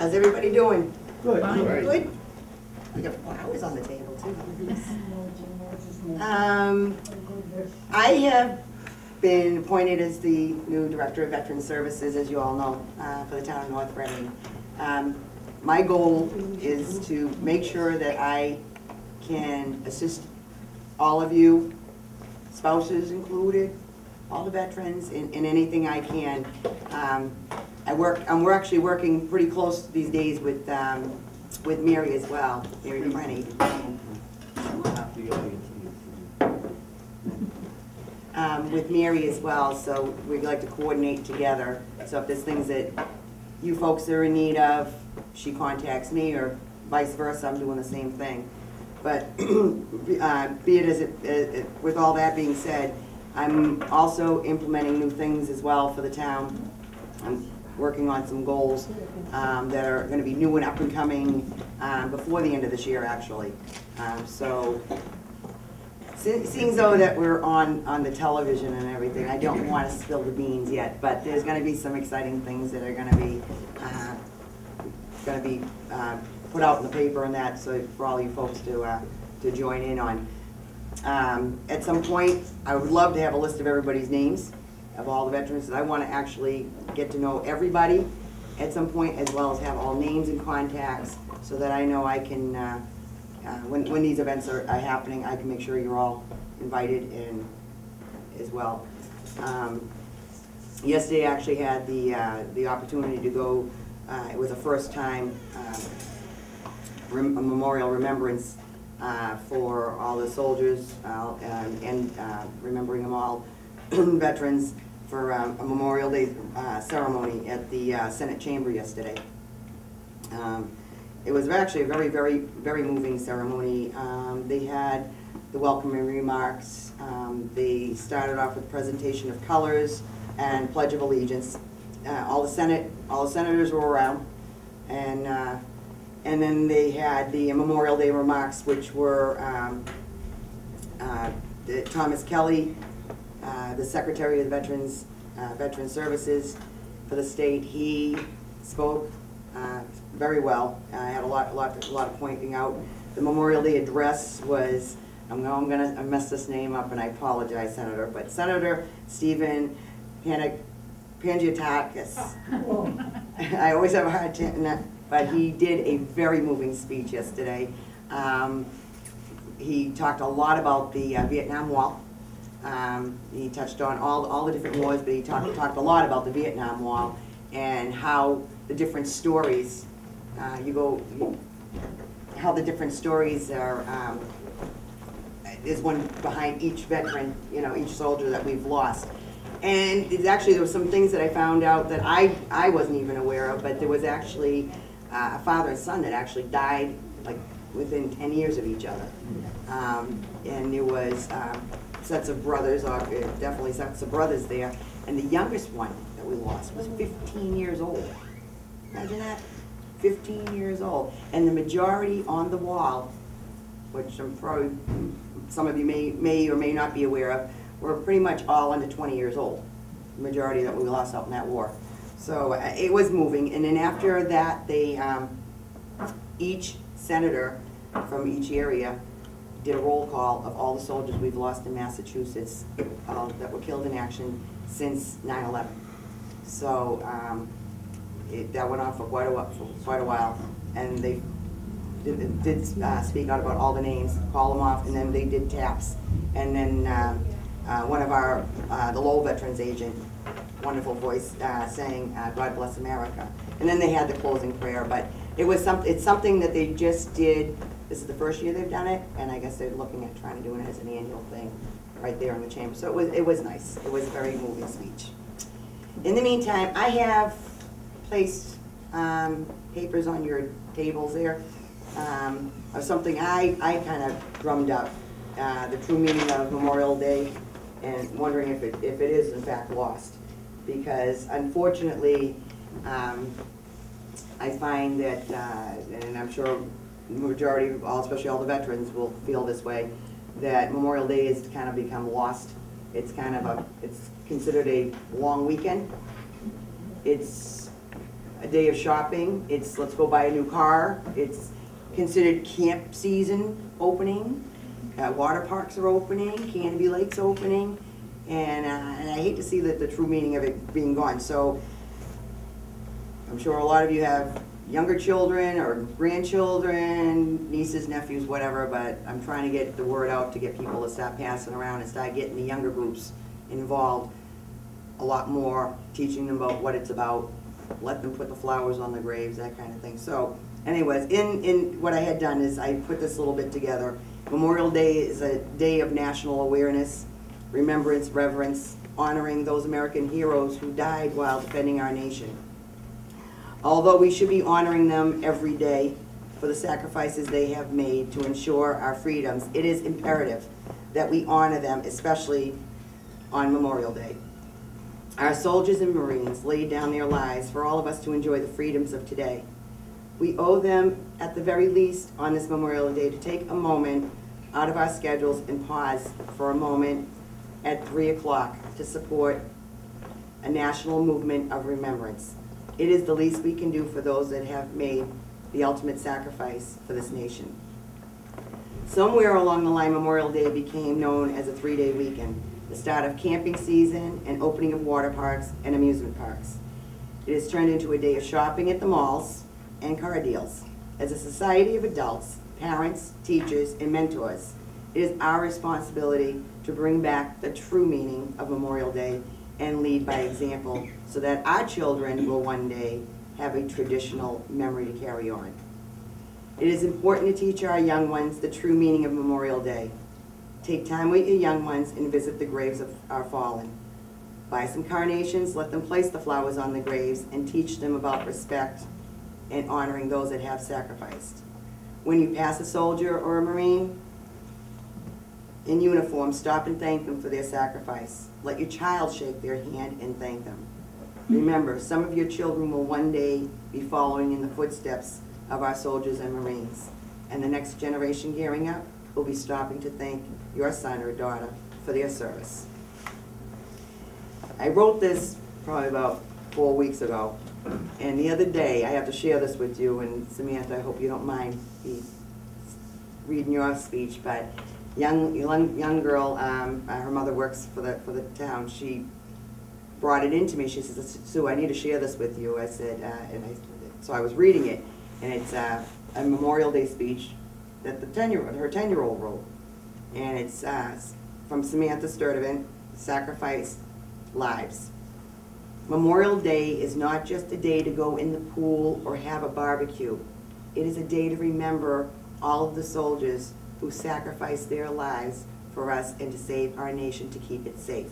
How's everybody doing? Good. Good? We got flowers on the table too. I have been appointed as the new Director of Veteran Services, as you all know, for the town of North Reading. My goal is to make sure that I can assist all of you, spouses included, all the veterans, in anything I can. We're actually working pretty close these days with Mary as well, Mary DeBrenny. With Mary as well, so we'd like to coordinate together. So if there's things that you folks are in need of, she contacts me, or vice versa, I'm doing the same thing. But be it as with all that being said, I'm also implementing new things as well for the town. I'm working on some goals that are going to be new and up and coming before the end of this year, actually. So, seeing though that we're on the television and everything, I don't want to spill the beans yet, but there's going to be some exciting things that are going to be put out in the paper and that, so for all you folks to join in on. At some point, I would love to have a list of everybody's names, of all the veterans. I want to actually get to know everybody at some point, as well as have all names and contacts, so that I know I can, when these events are happening, I can make sure you're all invited in as well. Yesterday I actually had the opportunity to go, it was a first time a memorial remembrance for all the soldiers and remembering them all, veterans, for a Memorial Day ceremony at the Senate chamber yesterday. It was actually a very, very, very moving ceremony. They had the welcoming remarks. They started off with presentation of colors and Pledge of Allegiance. All the senators were around, and then they had the Memorial Day remarks, which were Thomas Kelly, the Secretary of the Veteran Services for the state. He spoke very well. I had a lot of pointing out. The Memorial Day address was, I mess this name up and I apologize, Senator, but Senator Stephen Pangiatakis. I always have a hard time, but he did a very moving speech yesterday. He talked a lot about the Vietnam Wall. He touched on all the different wars, but he talked a lot about the Vietnam Wall and how the different stories, how the different stories are, there's one behind each veteran, each soldier that we've lost. And there were some things that I found out that I wasn't even aware of, but there was actually a father and son that actually died like within 10 years of each other. And there was sets of brothers, or definitely sets of brothers there, and the youngest one that we lost was 15 years old. Imagine that, 15 years old. And the majority on the wall, which I'm probably, some of you may or may not be aware of, were pretty much all under 20 years old, the majority that we lost out in that war. So it was moving, and then after that, they, each senator from each area did a roll call of all the soldiers we've lost in Massachusetts that were killed in action since 9/11. So that went on for quite a while, and they did speak out about all the names, call them off, and then they did taps. And then one of our, the Lowell Veterans agent, wonderful voice, saying, God bless America. And then they had the closing prayer, but it's something that they just did. This is the first year they've done it, and I guess they're looking at trying to do it as an annual thing right there in the chamber. So it was nice. It was a very moving speech. In the meantime, I have placed papers on your tables there of something I kind of drummed up, the true meaning of Memorial Day, and wondering if it is in fact lost. Because unfortunately, I find that, and I'm sure the majority of all, especially all the veterans, will feel this way, that Memorial Day has kind of become lost. It's kind of it's considered a long weekend. It's a day of shopping. It's let's go buy a new car. It's considered camp season opening. Water parks are opening, Canby Lake's opening, and I hate to see that the true meaning of it being gone. So I'm sure a lot of you have younger children or grandchildren, nieces, nephews, whatever, but I'm trying to get the word out to get people to start passing around and start getting the younger groups involved a lot more, teaching them about what it's about, let them put the flowers on the graves, that kind of thing. So anyways, in what I had done is I put this little bit together. Memorial Day is a day of national awareness, remembrance, reverence, honoring those American heroes who died while defending our nation. Although we should be honoring them every day for the sacrifices they have made to ensure our freedoms, it is imperative that we honor them, especially on Memorial Day. Our soldiers and Marines laid down their lives for all of us to enjoy the freedoms of today. We owe them, at the very least, on this Memorial Day to take a moment out of our schedules and pause for a moment at 3 o'clock to support a national movement of remembrance. It is the least we can do for those that have made the ultimate sacrifice for this nation. Somewhere along the line, Memorial Day became known as a 3-day weekend, the start of camping season and opening of water parks and amusement parks. It has turned into a day of shopping at the malls and car deals. As a society of adults, parents, teachers, and mentors, it is our responsibility to bring back the true meaning of Memorial Day and lead by example so that our children will one day have a traditional memory to carry on. It is important to teach our young ones the true meaning of Memorial Day. Take time with your young ones and visit the graves of our fallen. Buy some carnations, let them place the flowers on the graves, and teach them about respect and honoring those that have sacrificed. When you pass a soldier or a Marine in uniform, stop and thank them for their sacrifice. Let your child shake their hand and thank them. Remember, some of your children will one day be following in the footsteps of our soldiers and Marines, and the next generation gearing up will be stopping to thank your son or daughter for their service. I wrote this probably about 4 weeks ago, and the other day, I have to share this with you, and Samantha, I hope you don't mind me reading your speech, but young girl, her mother works for the town. She brought it into me. She says, "Sue, I need to share this with you." I said, so I was reading it, and it's a Memorial Day speech that her 10-year-old wrote, and it's from Samantha Sturdivant, "Sacrifice Lives." Memorial Day is not just a day to go in the pool or have a barbecue. It is a day to remember all of the soldiers who sacrificed their lives for us and to save our nation to keep it safe.